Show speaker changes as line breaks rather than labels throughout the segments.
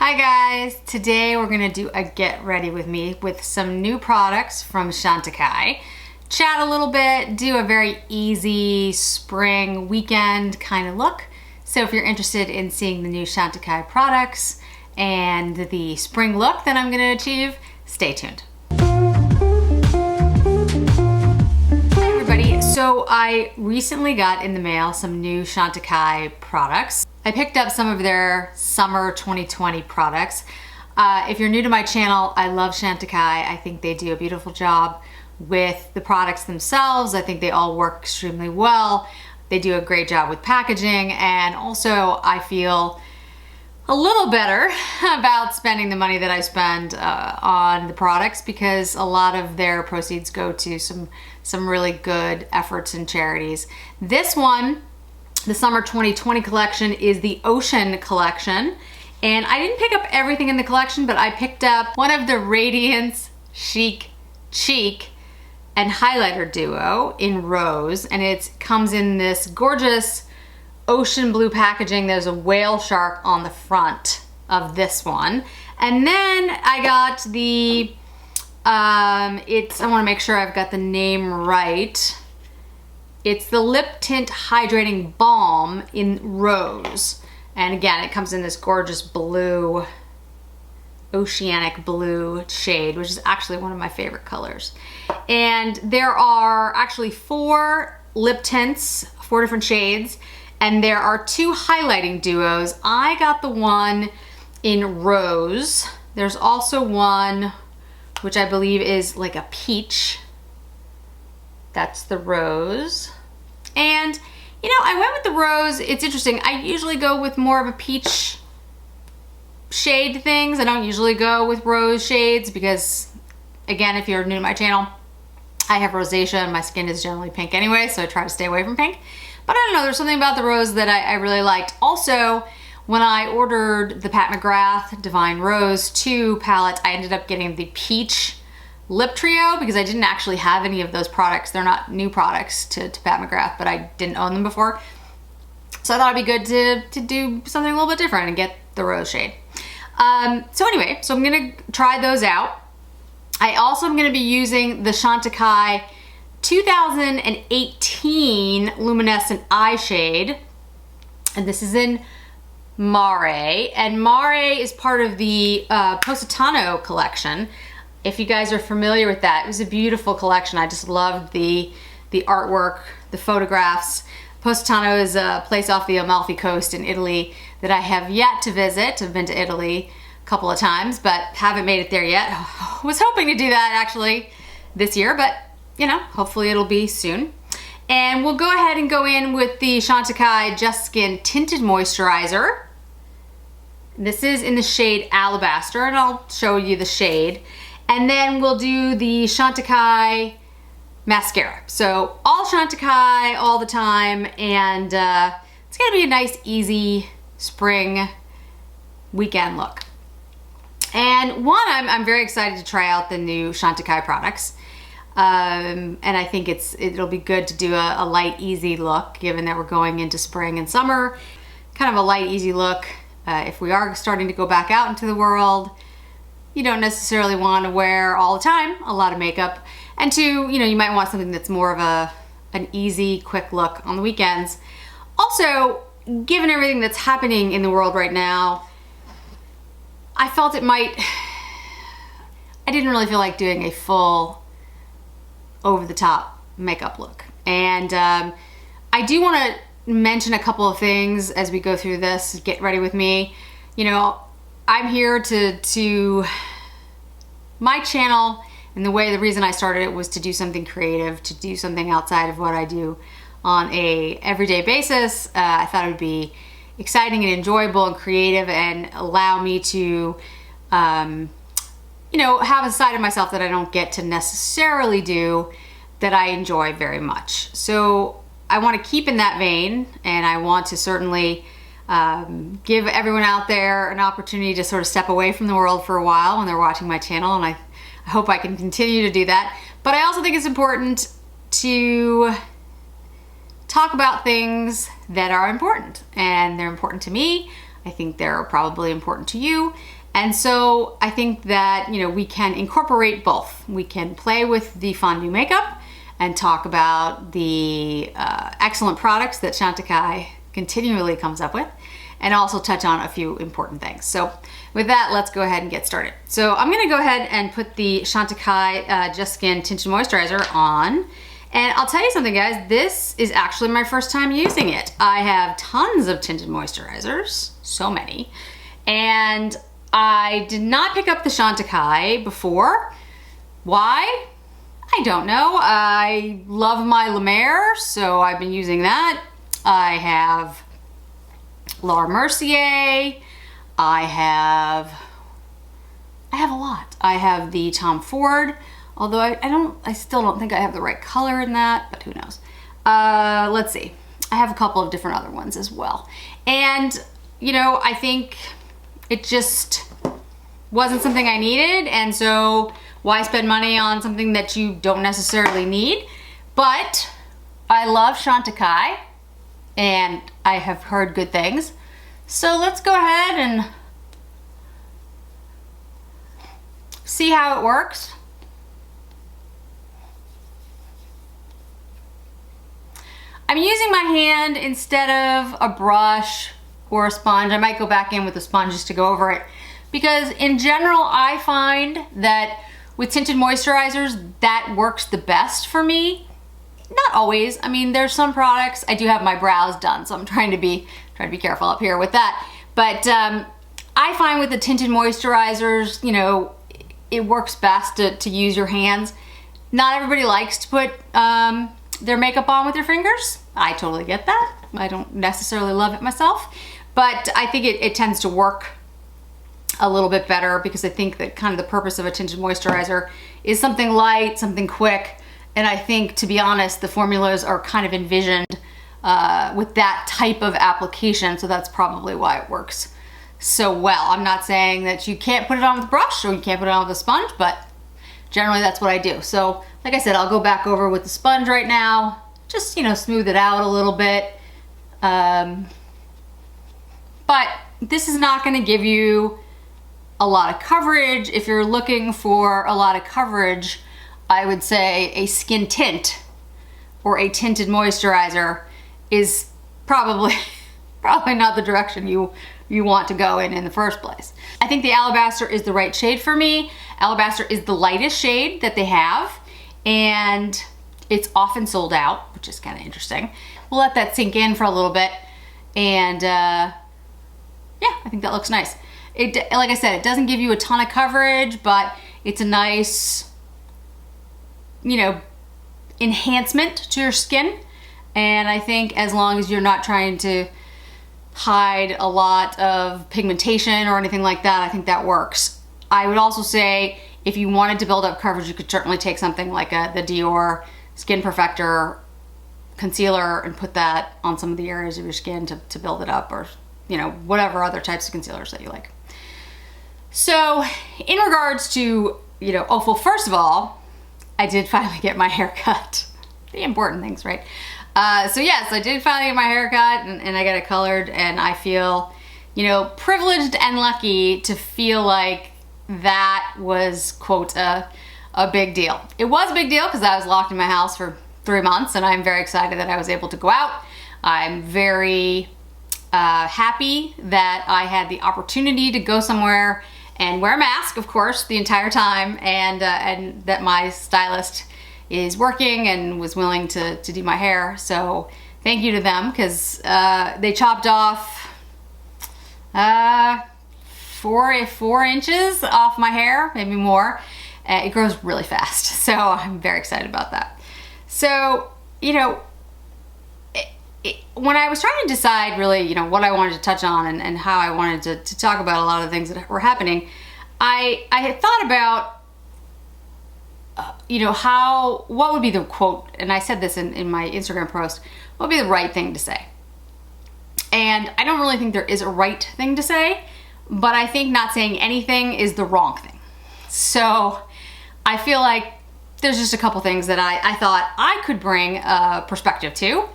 Hi guys, today we're gonna do a get ready with me with some new products from Chantecaille. Chat a little bit, do a very easy spring weekend kind of look. So if you're interested in seeing the new Chantecaille products and the spring look that I'm gonna achieve, stay tuned. Hi everybody, so I recently got in the mail some new Chantecaille products. I picked up some of their summer 2020 products. If you're new to my channel, I love Chantecaille. I think they do a beautiful job with the products themselves. I think they all work extremely well. They do a great job with packaging, and also I feel a little better about spending the money that I spend on the products, because a lot of their proceeds go to some really good efforts and charities. This one, the summer 2020 collection, is the Ocean collection, and I didn't pick up everything in the collection, but I picked up one of the Radiance, Chic, and highlighter duo in rose, and it comes in this gorgeous ocean blue packaging. There's a whale shark on the front of this one, and then I got the I want to make sure I've got the name right. It's the Lip Tint Hydrating Balm in rose. And again, it comes in this gorgeous blue, oceanic blue shade, which is actually one of my favorite colors. And there are actually 4 lip tints, 4 different shades, and there are 2 highlighting duos. I got the one in rose. There's also one which I believe is like a peach. That's the rose. And you know, I went with the rose. It's interesting. I usually go with more of a peach shade things. I don't usually go with rose shades because, again, if you're new to my channel, I have rosacea and my skin is generally pink anyway, so I try to stay away from pink. But I don't know, there's something about the rose that I really liked. Also, when I ordered the Pat McGrath Divine Rose 2 palette, I ended up getting the peach lip trio because I didn't actually have any of those products. They're not new products to Pat McGrath, but I didn't own them before. So I thought it'd be good to do something a little bit different and get the rose shade. So anyway, so I'm gonna try those out. I also am gonna be using the Chantecaille 2018 Luminescent Eye Shade, and this is in Mare, and Mare is part of the Positano collection. If you guys are familiar with that, it was a beautiful collection. I just loved the artwork, the photographs. Positano is a place off the Amalfi Coast in Italy that I have yet to visit. I've been to Italy a couple of times, but haven't made it there yet. Was hoping to do that actually this year, but you know, hopefully it'll be soon. And we'll go ahead and go in with the Chantecaille Just Skin Tinted Moisturizer. This is in the shade Alabaster, and I'll show you the shade. And then we'll do the Chantecaille mascara. So all Chantecaille all the time, and it's gonna be a nice, easy spring weekend look. And one, I'm very excited to try out the new Chantecaille products. And I think it'll be good to do a light, easy look, given that we're going into spring and summer. Kind of a light, easy look. If we are starting to go back out into the world, you don't necessarily want to wear all the time a lot of makeup. And 2, you know, you might want something that's more of an easy, quick look on the weekends. Also, given everything that's happening in the world right now, I felt I didn't really feel like doing a full over-the-top makeup look. And I do want to mention a couple of things as we go through this. Get ready with me. You know, I'm here to my channel, and the reason I started it was to do something creative, to do something outside of what I do on a everyday basis. I thought it would be exciting and enjoyable and creative and allow me to, you know, have a side of myself that I don't get to necessarily do that I enjoy very much. So I want to keep in that vein, and I want to certainly give everyone out there an opportunity to sort of step away from the world for a while when they're watching my channel, and I hope I can continue to do that. But I also think it's important to talk about things that are important, and they're important to me. I think they're probably important to you. And so I think that, you know, we can incorporate both. We can play with the fondue makeup and talk about the excellent products that Chantecaille continually comes up with, and also touch on a few important things. So with that, let's go ahead and get started. So I'm gonna go ahead and put the Chantecaille Just Skin Tinted Moisturizer on. And I'll tell you something, guys, this is actually my first time using it. I have tons of tinted moisturizers, so many, and I did not pick up the Chantecaille before. Why? I don't know. I love my Mare, so I've been using that. I have Laura Mercier. I have a lot. I have the Tom Ford, although I still don't think I have the right color in that, but who knows. Let's see. I have a couple of different other ones as well. And, you know, I think it just wasn't something I needed, and so why spend money on something that you don't necessarily need? But I love Chantecaille, and I have heard good things. So let's go ahead and see how it works. I'm using my hand instead of a brush or a sponge. I might go back in with a sponge just to go over it, because in general I find that with tinted moisturizers that works the best for me. Not always. I mean, there's some products. I do have my brows done, so I'm trying to be careful up here with that. But I find with the tinted moisturizers, you know, it works best to use your hands. Not everybody likes to put their makeup on with their fingers. I totally get that. I don't necessarily love it myself, but I think it tends to work a little bit better, because I think that kind of the purpose of a tinted moisturizer is something light, something quick, and I think, to be honest, the formulas are kind of envisioned with that type of application, so that's probably why it works so well. I'm not saying that you can't put it on with a brush or you can't put it on with a sponge, but generally that's what I do. So like I said, I'll go back over with the sponge right now, just, you know, smooth it out a little bit. But this is not going to give you a lot of coverage. If you're looking for a lot of coverage, I would say a skin tint or a tinted moisturizer is probably not the direction you want to go in the first place. I think the Alabaster is the right shade for me. Alabaster is the lightest shade that they have, and it's often sold out, which is kind of interesting. We'll let that sink in for a little bit, and yeah, I think that looks nice. Like I said, it doesn't give you a ton of coverage, but it's a nice, you know, enhancement to your skin. And I think as long as you're not trying to hide a lot of pigmentation or anything like that, I think that works. I would also say if you wanted to build up coverage, you could certainly take something like the Dior Skin Perfector concealer and put that on some of the areas of your skin to build it up, or, you know, whatever other types of concealers that you like. So in regards to, you know, oh, well, first of all, I did finally get my hair cut. The important things, right? So yes, I did finally get my hair cut, and I got it colored, and I feel, you know, privileged and lucky to feel like that was, quote, a big deal. It was a big deal because I was locked in my house for 3 months, and I'm very excited that I was able to go out. I'm very happy that I had the opportunity to go somewhere and wear a mask, of course, the entire time, and that my stylist is working and was willing to do my hair. So thank you to them, because they chopped off 4 inches off my hair, maybe more. It grows really fast, so I'm very excited about that. So, you know, when I was trying to decide really, you know, what I wanted to touch on and how I wanted to talk about a lot of things that were happening, I had thought about, you know, what would be the quote, and I said this in my Instagram post, what would be the right thing to say? And I don't really think there is a right thing to say, but I think not saying anything is the wrong thing. So I feel like there's just a couple things that I thought I could bring a perspective to.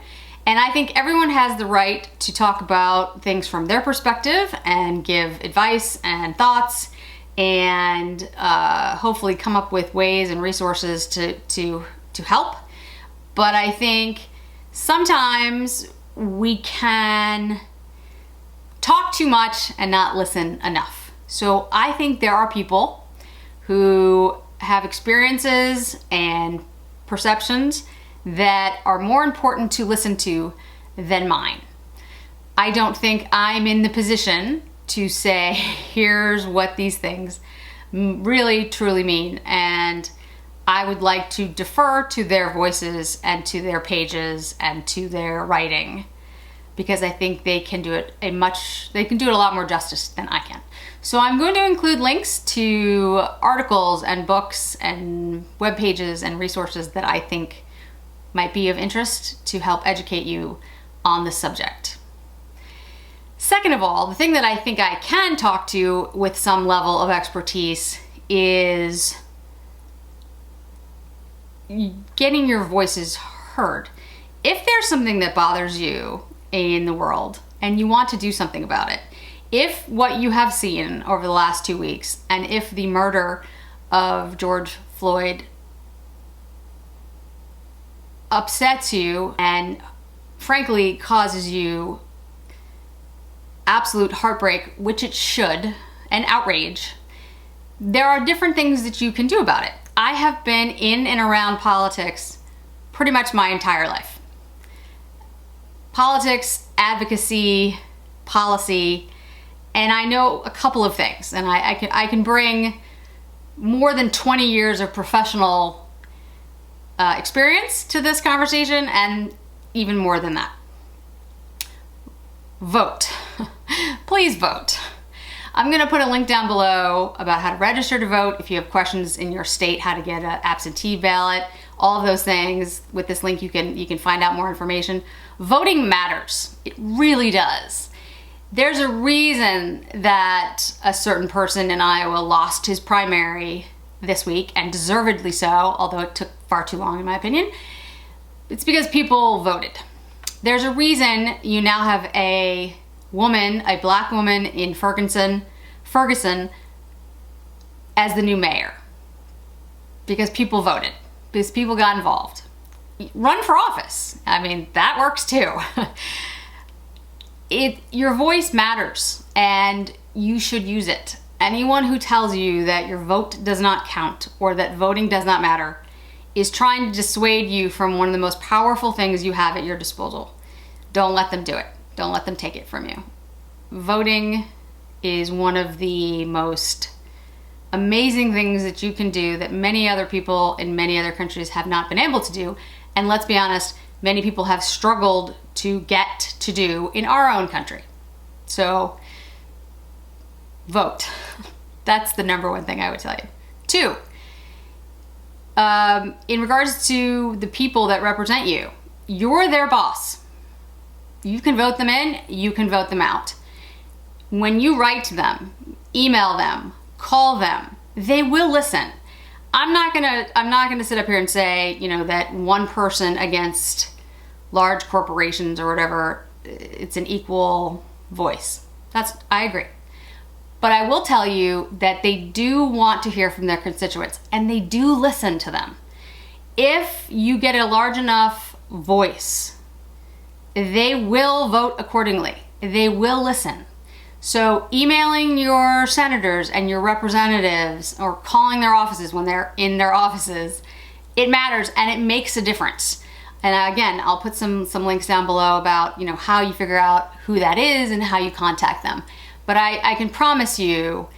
And I think everyone has the right to talk about things from their perspective and give advice and thoughts and hopefully come up with ways and resources to help. But I think sometimes we can talk too much and not listen enough. So I think there are people who have experiences and perceptions that are more important to listen to than mine. I don't think I'm in the position to say, here's what these things really truly mean, and I would like to defer to their voices and to their pages and to their writing, because I think they can do it a lot more justice than I can. So I'm going to include links to articles and books and web pages and resources that I think might be of interest to help educate you on the subject. Second of all, the thing that I think I can talk to with some level of expertise is getting your voices heard. If there's something that bothers you in the world and you want to do something about it, if what you have seen over the last 2 weeks, and if the murder of George Floyd upsets you and frankly causes you absolute heartbreak, which it should, and outrage, there are different things that you can do about it. I have been in and around politics pretty much my entire life. Politics, advocacy, policy, and I know a couple of things, and I can bring more than 20 years of professional experience to this conversation, and even more than that. Vote. Please vote. I'm gonna put a link down below about how to register to vote. If you have questions in your state, how to get an absentee ballot, all of those things. With this link, you can find out more information. Voting matters. It really does. There's a reason that a certain person in Iowa lost his primary this week, and deservedly so, although it took far too long in my opinion. It's because people voted. There's a reason you now have a woman, a black woman in Ferguson as the new mayor. Because people voted. Because people got involved. Run for office. I mean, that works too. Your voice matters, and you should use it. Anyone who tells you that your vote does not count or that voting does not matter is trying to dissuade you from one of the most powerful things you have at your disposal. Don't let them do it. Don't let them take it from you. Voting is one of the most amazing things that you can do that many other people in many other countries have not been able to do. And let's be honest, many people have struggled to get to do in our own country. So vote. That's the number one thing I would tell you. 2, in regards to the people that represent you, you're their boss. You can vote them in, you can vote them out. When you write to them, email them, call them, they will listen. I'm not gonna sit up here and say, that one person against large corporations or whatever, it's an equal voice. I agree. But I will tell you that they do want to hear from their constituents, and they do listen to them. If you get a large enough voice, they will vote accordingly. They will listen. So emailing your senators and your representatives or calling their offices when they're in their offices, it matters and it makes a difference. And again, I'll put some links down below about how you figure out who that is and how you contact them. But I can promise you,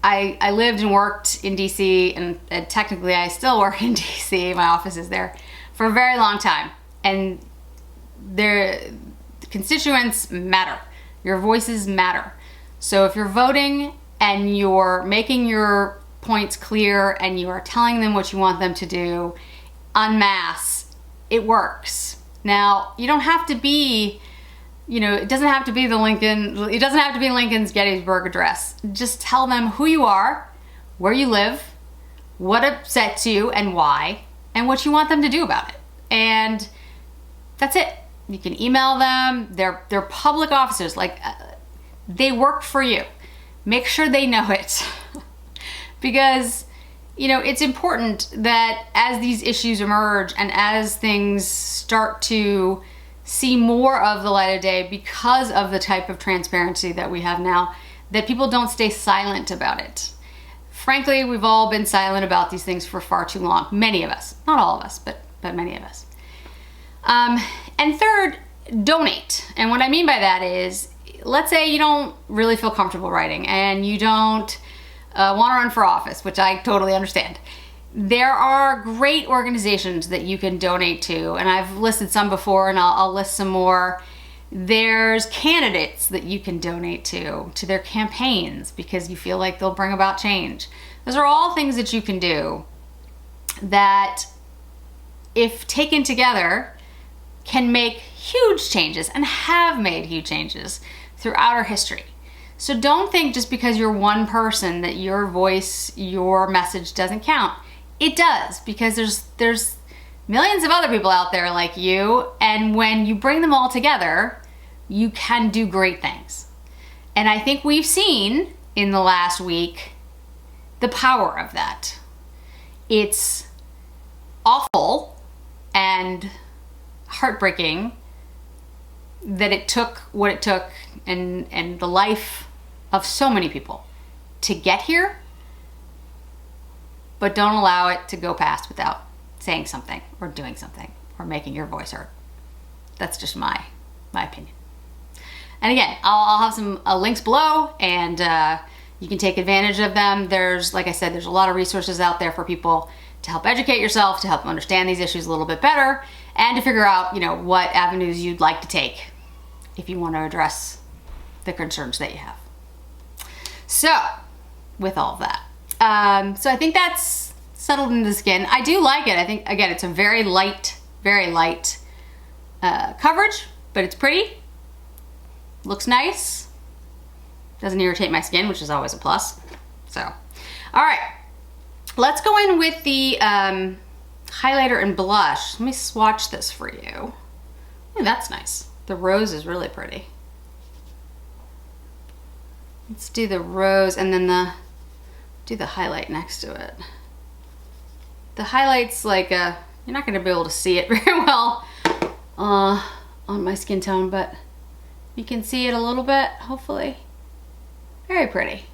I lived and worked in DC, and technically I still work in DC, my office is there, for a very long time. And the constituents matter. Your voices matter. So if you're voting and you're making your points clear and you are telling them what you want them to do en masse, it works. Now, you don't have to be, it doesn't have to be Lincoln's Gettysburg Address. Just tell them who you are, where you live, what upsets you and why, and what you want them to do about it. And that's it. You can email them. They're public officers. Like, they work for you. Make sure they know it. Because, you know, it's important that as these issues emerge and as things start to see more of the light of day because of the type of transparency that we have now, that people don't stay silent about it. Frankly, we've all been silent about these things for far too long. Many of us. Not all of us, but many of us. And third, donate. And what I mean by that is, let's say you don't really feel comfortable writing and you don't want to run for office, which I totally understand. There are great organizations that you can donate to, and I've listed some before and I'll list some more. There's candidates that you can donate to their campaigns because you feel like they'll bring about change. Those are all things that you can do that, if taken together, can make huge changes and have made huge changes throughout our history. So don't think just because you're one person that your voice, your message doesn't count. It does, because there's millions of other people out there like you, and when you bring them all together, you can do great things. And I think we've seen in the last week the power of that. It's awful and heartbreaking that it took what it took and the life of so many people to get here, but don't allow it to go past without saying something or doing something or making your voice heard. That's just my opinion. And again, I'll have some links below, and you can take advantage of them. There's, like I said, there's a lot of resources out there for people to help educate yourself, to help understand these issues a little bit better, and to figure out, you know, what avenues you'd like to take if you want to address the concerns that you have. So, with all of that, so I think that's settled into the skin. I do like it. I think, again, it's a very light coverage, but it's pretty. Looks nice. Doesn't irritate my skin, which is always a plus. So, all right. Let's go in with the highlighter and blush. Let me swatch this for you. Ooh, that's nice. The rose is really pretty. Let's do the rose and then do the highlight next to it. The highlight's like you're not going to be able to see it very well on my skin tone, but you can see it a little bit, hopefully. Very pretty.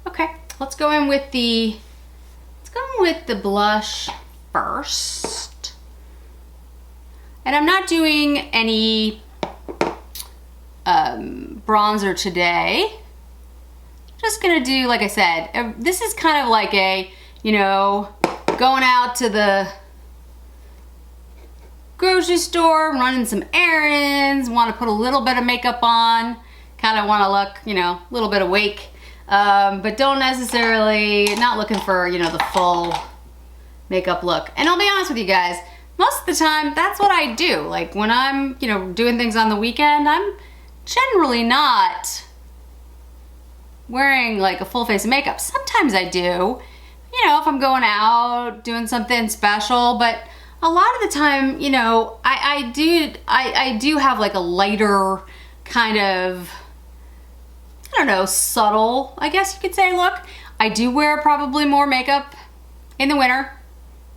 Okay, let's go in with the blush first. And I'm not doing any bronzer today. Just gonna do, like I said, this is kind of like a, you know, going out to the grocery store, running some errands, want to put a little bit of makeup on, kind of want to look, you know, a little bit awake, but don't necessarily, not looking for, you know, the full makeup look. And I'll be honest with you guys, most of the time, that's what I do. Like when I'm, you know, doing things on the weekend, I'm generally not wearing like a full face of makeup. Sometimes I do, you know, if I'm going out, doing something special, but a lot of the time, you know, I do have like a lighter kind of, I don't know, subtle, I guess you could say, look. I do wear probably more makeup in the winter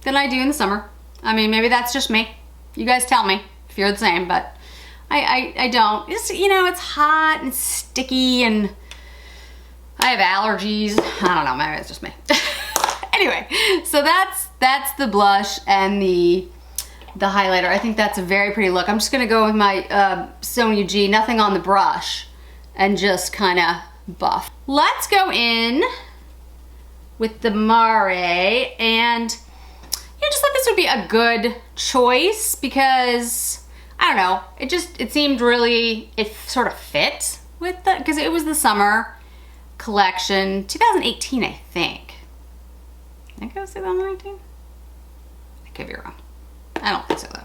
than I do in the summer. I mean, maybe that's just me. You guys tell me if you're the same, but I don't. It's, you know, it's hot and sticky and I have allergies. I don't know, maybe it's just me. Anyway, so that's the blush and the highlighter. I think that's a very pretty look. I'm just gonna go with my Sonia G, nothing on the brush, and just kind of buff. Let's go in with the Mare, and I just thought this would be a good choice because, I don't know, it seemed really, it sort of fit with the, because it was the summer collection, 2018, I think. I think it was 2019? I could be wrong. I don't think so though.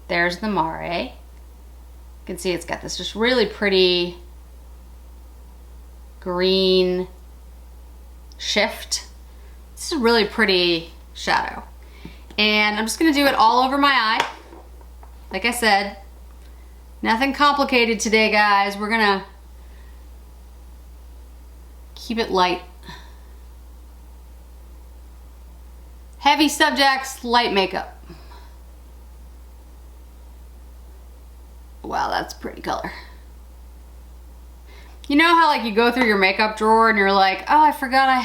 There's the Mare. You can see it's got this just really pretty green shift. This is a really pretty shadow. And I'm just gonna do it all over my eye. like I said, nothing complicated today, guys. We're gonna keep it light. Heavy subjects, light makeup. Wow, that's a pretty color. You know how like you go through your makeup drawer and you're like, oh, I forgot I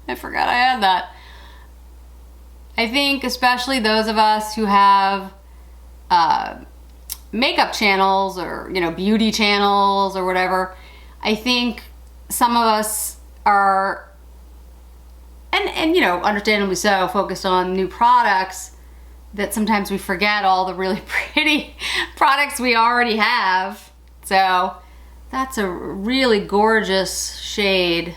had that. I think especially those of us who have makeup channels or, you know, beauty channels or whatever, I think some of us are, and you know, understandably so, focused on new products, that sometimes we forget all the really pretty products we already have. So that's a really gorgeous shade.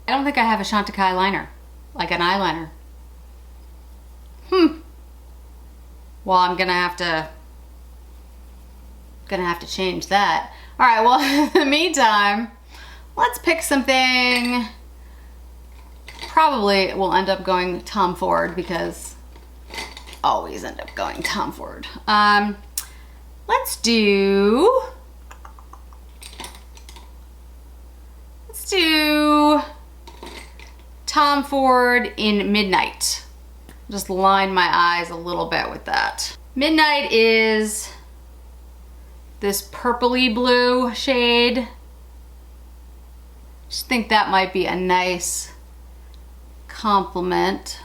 I don't think I have a Chantecaille liner, like an eyeliner. Well, I'm gonna have to change that. All right, well, in the meantime, let's pick something. Probably we'll end up going Tom Ford because always end up going Tom Ford. Let's do Tom Ford in Midnight. Just line my eyes a little bit with that. Midnight is this purpley blue shade. Just think that might be a nice complement.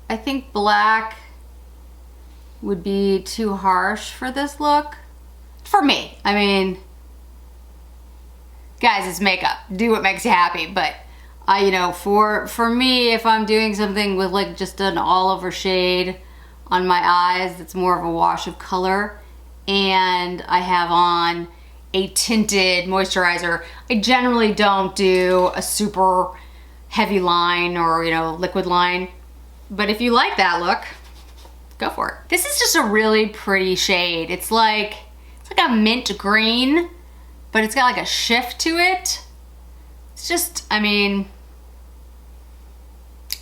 I think black would be too harsh for this look. For me, I mean, guys, it's makeup. Do what makes you happy, but you know, for me, if I'm doing something with like just an all over shade on my eyes, that's more of a wash of color, and I have on a tinted moisturizer, I generally don't do a super heavy line or, you know, liquid line. But if you like that look, go for it. This is just a really pretty shade. It's like a mint green, but it's got like a shift to it. It's just, I mean,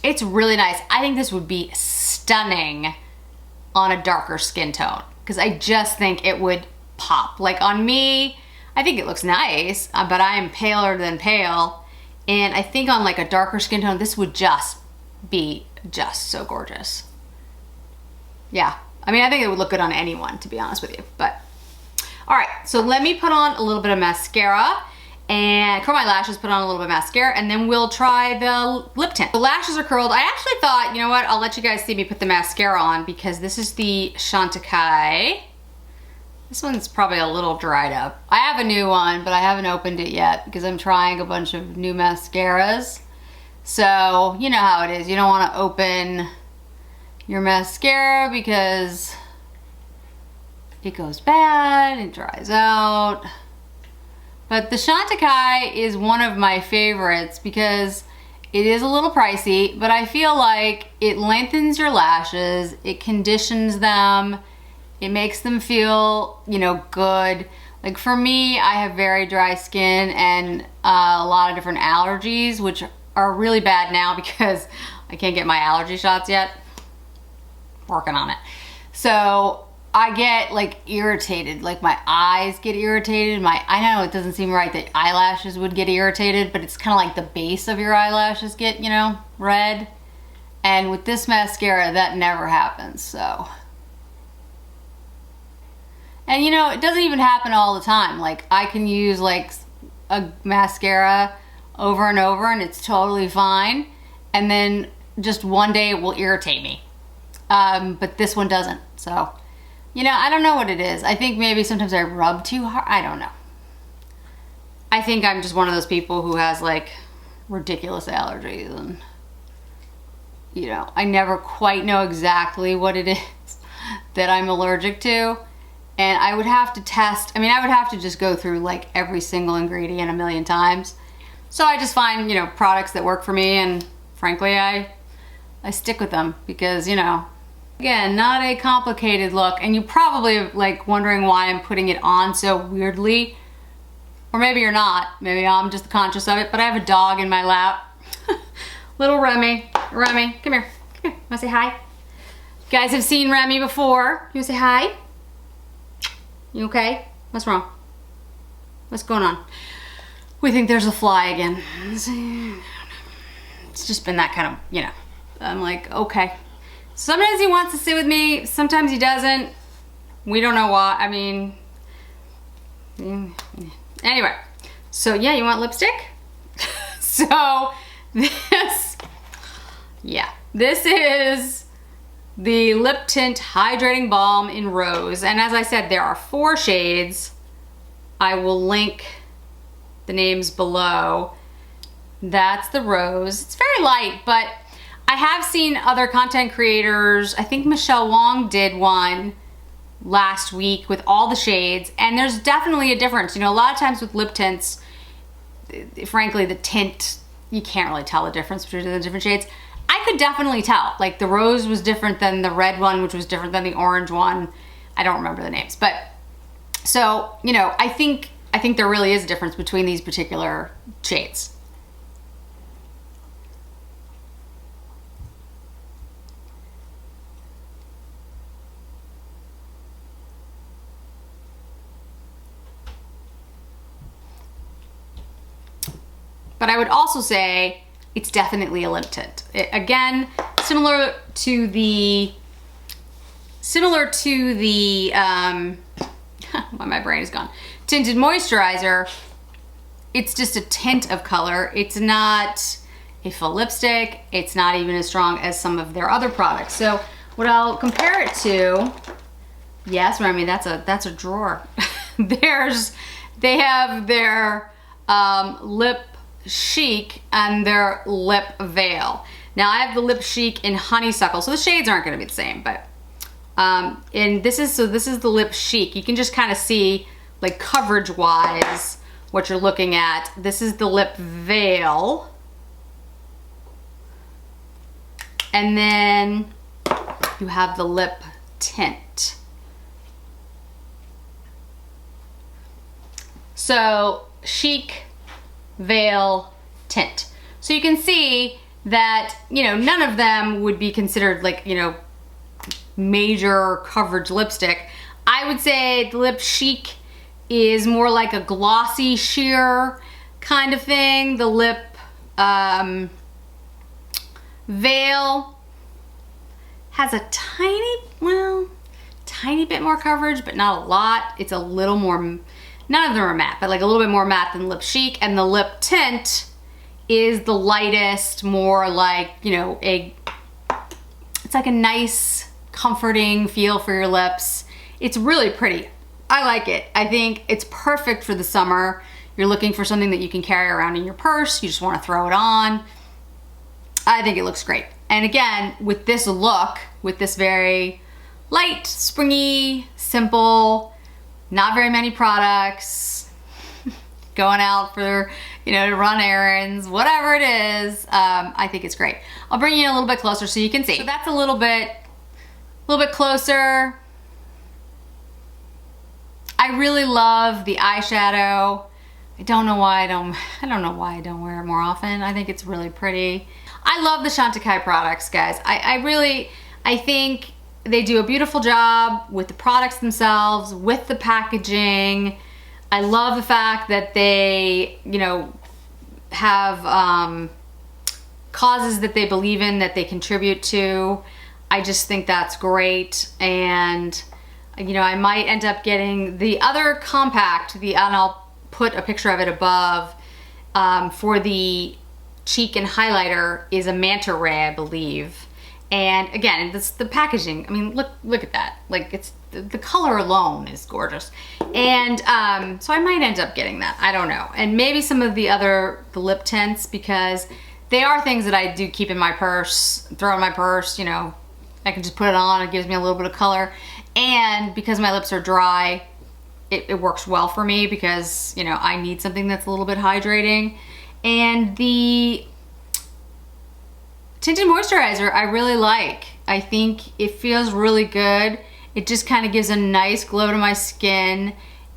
it's really nice. I think this would be stunning on a darker skin tone because I just think it would pop. Like on me, I think it looks nice, but I am paler than pale. And I think on like a darker skin tone, this would just be just so gorgeous. Yeah, I mean, I think it would look good on anyone, to be honest with you, but. All right, so let me put on a little bit of mascara and curl my lashes, put on a little bit of mascara, and then we'll try the lip tint. The lashes are curled. I actually thought, you know what, I'll let you guys see me put the mascara on because this is the Chantecaille. This one's probably a little dried up. I have a new one, but I haven't opened it yet because I'm trying a bunch of new mascaras. So, you know how it is. You don't want to open your mascara because it goes bad, it dries out. But the Chantecaille is one of my favorites because it is a little pricey, but I feel like it lengthens your lashes, it conditions them, it makes them feel, you know, good. Like for me, I have very dry skin and a lot of different allergies, which are really bad now because I can't get my allergy shots yet. Working on it. So I get like irritated, like my eyes get irritated. I know it doesn't seem right that eyelashes would get irritated, but it's kind of like the base of your eyelashes get, you know, red. And with this mascara, that never happens, so. And you know, it doesn't even happen all the time. Like I can use like a mascara over and over and it's totally fine. And then just one day it will irritate me. But this one doesn't, so. You know, I don't know what it is. I think maybe sometimes I rub too hard. I don't know. I think I'm just one of those people who has like ridiculous allergies and, you know, I never quite know exactly what it is that I'm allergic to. And I would have to test, I mean, I would have to just go through like every single ingredient a million times. So I just find, you know, products that work for me and frankly, I stick with them because, you know, again, not a complicated look, and you probably are like wondering why I'm putting it on so weirdly. Or maybe you're not. Maybe I'm just conscious of it, but I have a dog in my lap. Little Remi. Remi, come here. Come here. Wanna say hi? You guys have seen Remi before. You say hi? You okay? What's wrong? What's going on? We think there's a fly again. It's just been that kind of, you know, I'm like, okay. Sometimes he wants to sit with me, sometimes he doesn't. We don't know why. I mean, anyway. So yeah, you want lipstick? So this, yeah, this is the Lip Tint Hydrating Balm in Rose. And as I said, there are 4 shades. I will link the names below. That's the Rose. It's very light, but I have seen other content creators. I think Michelle Wong did one last week with all the shades, and there's definitely a difference. You know, a lot of times with lip tints, frankly, the tint, you can't really tell the difference between the different shades. I could definitely tell. Like the rose was different than the red one, which was different than the orange one. I don't remember the names, but so, you know, I think there really is a difference between these particular shades. But I would also say it's definitely a lip tint. Again, similar to the my brain is gone. Tinted moisturizer, it's just a tint of color. It's not a full lipstick. It's not even as strong as some of their other products. So what I'll compare it to, yes, Remi, that's a drawer. They have their lip Chic and their lip veil. Now I have the lip Chic in honeysuckle, so the shades aren't going to be the same, but and this is the lip Chic. You can just kind of see, like, coverage wise, what you're looking at. This is the lip veil, and then you have the lip tint. So Chic, veil, tint. So you can see that, you know, none of them would be considered, like, you know, major coverage lipstick. I would say the lip Chic is more like a glossy sheer kind of thing. The lip veil has a tiny bit more coverage, but not a lot. It's a little more, none of them are matte, but like a little bit more matte than lip Chic. And the lip tint is the lightest, more like, you know, it's like a nice, comforting feel for your lips. It's really pretty. I like it. I think it's perfect for the summer. You're looking for something that you can carry around in your purse. You just want to throw it on. I think it looks great. And again, with this look, with this very light, springy, simple, not very many products, going out for, you know, to run errands, whatever it is, I think it's great. I'll bring you in a little bit closer so you can see. So that's a little bit closer. I really love the eyeshadow. I don't know why I don't wear it more often. I think it's really pretty. I love the Chantecaille products, guys. I think they do a beautiful job with the products themselves, with the packaging. I love the fact that they, you know, have causes that they believe in, that they contribute to. I just think that's great. And, you know, I might end up getting the other compact, and I'll put a picture of it above, for the cheek and highlighter is a manta ray, I believe. And again, this, the packaging, I mean, look at that. Like, it's, the color alone is gorgeous. And so I might end up getting that, I don't know. And maybe some of the lip tints, because they are things that I do keep in my purse, throw in my purse, you know, I can just put it on, it gives me a little bit of color. And because my lips are dry, it works well for me, because, you know, I need something that's a little bit hydrating. And the tinted moisturizer I really like. I think it feels really good. It just kind of gives a nice glow to my skin,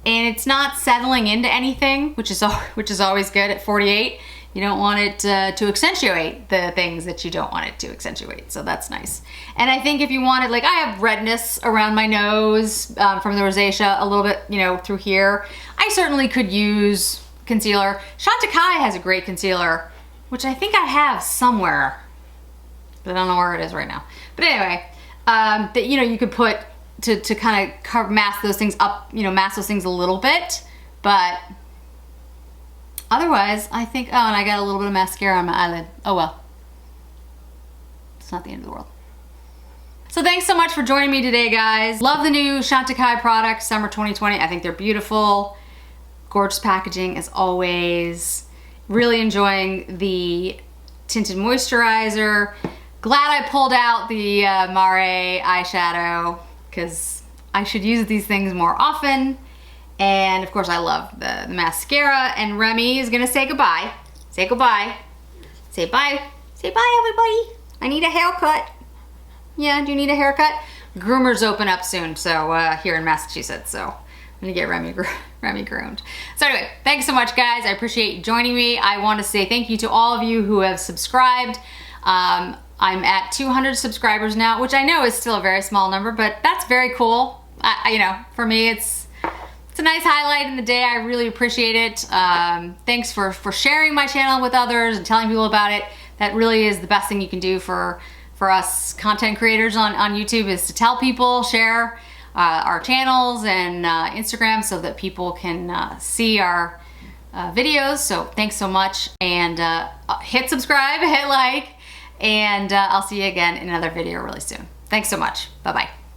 and it's not settling into anything, which is always good at 48. You don't want it to accentuate the things that you don't want it to accentuate, so that's nice. And I think if you wanted, like I have redness around my nose from the rosacea a little bit, you know, through here. I certainly could use concealer. Chantecaille has a great concealer, which I think I have somewhere, but I don't know where it is right now. But anyway, that, you know, you could put to kind of mask those things up, you know, mask those things a little bit, but otherwise, I think, oh, and I got a little bit of mascara on my eyelid. Oh well. It's not the end of the world. So thanks so much for joining me today, guys. Love the new Chantecaille products, summer 2020. I think they're beautiful. Gorgeous packaging as always. Really enjoying the tinted moisturizer. Glad I pulled out the Mare eyeshadow because I should use these things more often. And of course I love the mascara, and Remi is gonna say goodbye. Say goodbye. Say bye. Say bye, everybody. I need a haircut. Yeah, do you need a haircut? Groomers open up soon, so here in Massachusetts, so I'm gonna get Remi groomed. So anyway, thanks so much, guys. I appreciate you joining me. I want to say thank you to all of you who have subscribed. I'm at 200 subscribers now, which I know is still a very small number, but that's very cool. You know, for me, it's a nice highlight in the day. I really appreciate it. Thanks for sharing my channel with others and telling people about it. That really is the best thing you can do for us content creators on YouTube, is to tell people, share our channels and Instagram so that people can see our videos. So thanks so much, and hit subscribe, hit like, and I'll see you again in another video really soon. Thanks so much. Bye-bye.